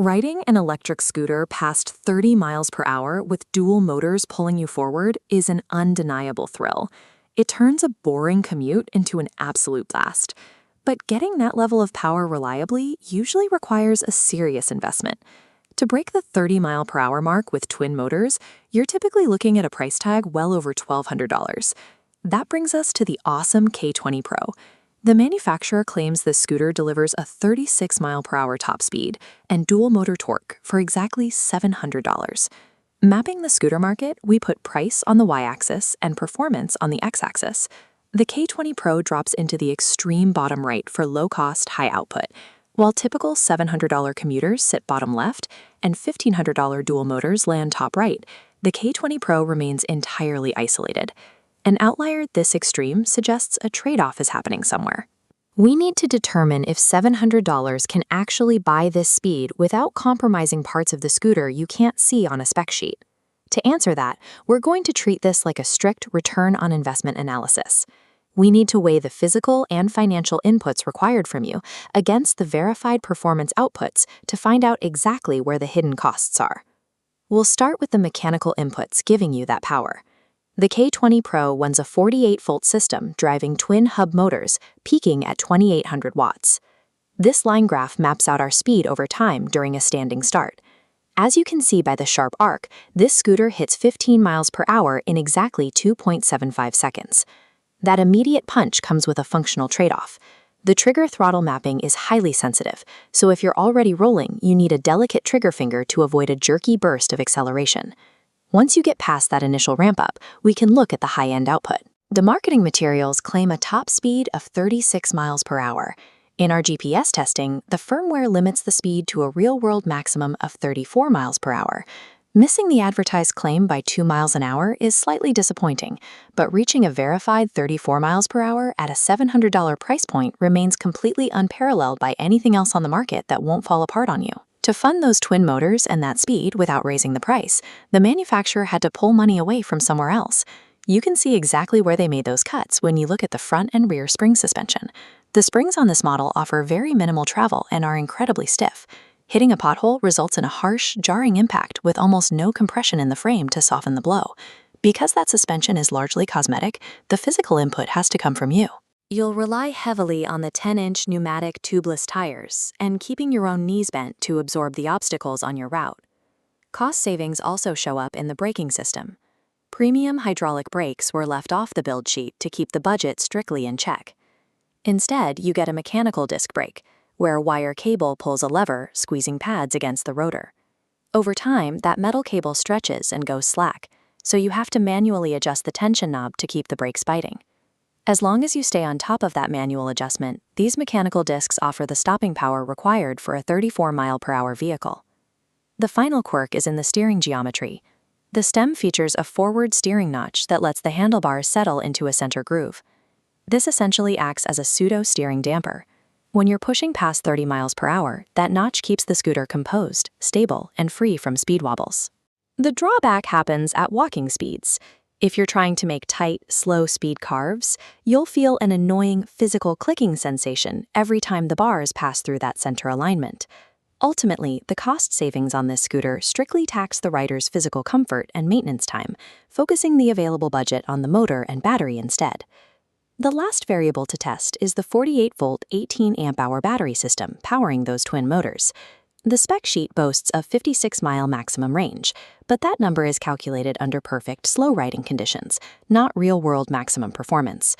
Riding an electric scooter past 30 miles per hour with dual motors pulling you forward is an undeniable thrill. It turns a boring commute into an absolute blast. But getting that level of power reliably usually requires a serious investment. To break the 30-mile-per-hour mark with twin motors, you're typically looking at a price tag well over $1,200. That brings us to the Ausom K20 Pro. The manufacturer claims this scooter delivers a 36-mile-per-hour top speed and dual-motor torque for exactly $700. Mapping the scooter market, we put price on the y-axis and performance on the x-axis. The K20 Pro drops into the extreme bottom right for low-cost, high-output, while typical $700 commuters sit bottom left and $1,500 dual motors land top right. The K20 Pro remains entirely isolated. An outlier this extreme suggests a trade-off is happening somewhere. We need to determine if $700 can actually buy this speed without compromising parts of the scooter you can't see on a spec sheet. To answer that, we're going to treat this like a strict return on investment analysis. We need to weigh the physical and financial inputs required from you against the verified performance outputs to find out exactly where the hidden costs are. We'll start with the mechanical inputs giving you that power. The K20 Pro runs a 48-volt system driving twin hub motors, peaking at 2,800 watts. This line graph maps out our speed over time during a standing start. As you can see by the sharp arc, this scooter hits 15 miles per hour in exactly 2.75 seconds. That immediate punch comes with a functional trade-off. The trigger throttle mapping is highly sensitive, so if you're already rolling, you need a delicate trigger finger to avoid a jerky burst of acceleration. Once you get past that initial ramp-up, we can look at the high-end output. The marketing materials claim a top speed of 36 miles per hour. In our GPS testing, the firmware limits the speed to a real-world maximum of 34 miles per hour. Missing the advertised claim by 2 miles an hour is slightly disappointing, but reaching a verified 34 miles per hour at a $700 price point remains completely unparalleled by anything else on the market that won't fall apart on you. To fund those twin motors and that speed without raising the price, the manufacturer had to pull money away from somewhere else. You can see exactly where they made those cuts when you look at the front and rear spring suspension. The springs on this model offer very minimal travel and are incredibly stiff. Hitting a pothole results in a harsh, jarring impact with almost no compression in the frame to soften the blow. Because that suspension is largely cosmetic, the physical input has to come from you. You'll rely heavily on the 10-inch pneumatic tubeless tires and keeping your own knees bent to absorb the obstacles on your route. Cost savings also show up in the braking system. Premium hydraulic brakes were left off the build sheet to keep the budget strictly in check. Instead, you get a mechanical disc brake, where a wire cable pulls a lever, squeezing pads against the rotor. Over time, that metal cable stretches and goes slack, so you have to manually adjust the tension knob to keep the brakes biting. As long as you stay on top of that manual adjustment, these mechanical discs offer the stopping power required for a 34-mile-per-hour vehicle. The final quirk is in the steering geometry. The stem features a forward steering notch that lets the handlebars settle into a center groove. This essentially acts as a pseudo-steering damper. When you're pushing past 30 miles per hour, that notch keeps the scooter composed, stable, and free from speed wobbles. The drawback happens at walking speeds. If you're trying to make tight, slow speed carves, you'll feel an annoying physical clicking sensation every time the bars pass through that center alignment. Ultimately, the cost savings on this scooter strictly tax the rider's physical comfort and maintenance time, focusing the available budget on the motor and battery instead. The last variable to test is the 48-volt 18-amp-hour battery system powering those twin motors. The spec sheet boasts a 56-mile maximum range, but that number is calculated under perfect slow riding conditions, not real-world maximum performance.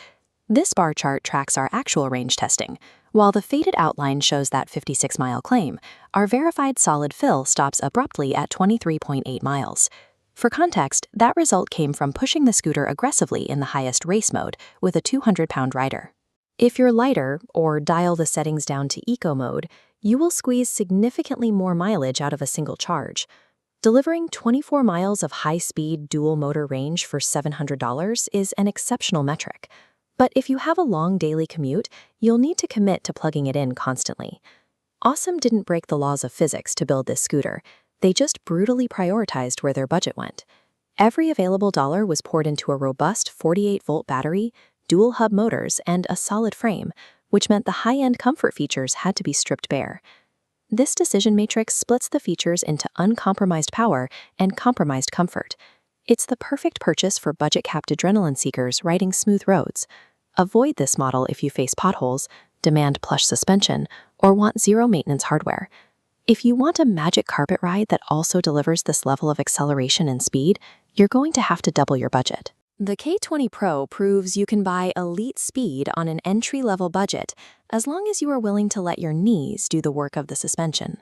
This bar chart tracks our actual range testing. While the faded outline shows that 56-mile claim, our verified solid fill stops abruptly at 23.8 miles. For context, that result came from pushing the scooter aggressively in the highest race mode with a 200-pound rider. If you're lighter, or dial the settings down to eco mode, you will squeeze significantly more mileage out of a single charge. Delivering 24 miles of high-speed dual-motor range for $700 is an exceptional metric. But if you have a long daily commute, you'll need to commit to plugging it in constantly. Ausom didn't break the laws of physics to build this scooter. They just brutally prioritized where their budget went. Every available dollar was poured into a robust 48-volt battery, dual hub motors, and a solid frame, which meant the high-end comfort features had to be stripped bare. This decision matrix splits the features into uncompromised power and compromised comfort. It's the perfect purchase for budget-capped adrenaline seekers riding smooth roads. Avoid this model if you face potholes, demand plush suspension, or want zero-maintenance hardware. If you want a magic carpet ride that also delivers this level of acceleration and speed, you're going to have to double your budget. The K20 Pro proves you can buy elite speed on an entry-level budget as long as you are willing to let your knees do the work of the suspension.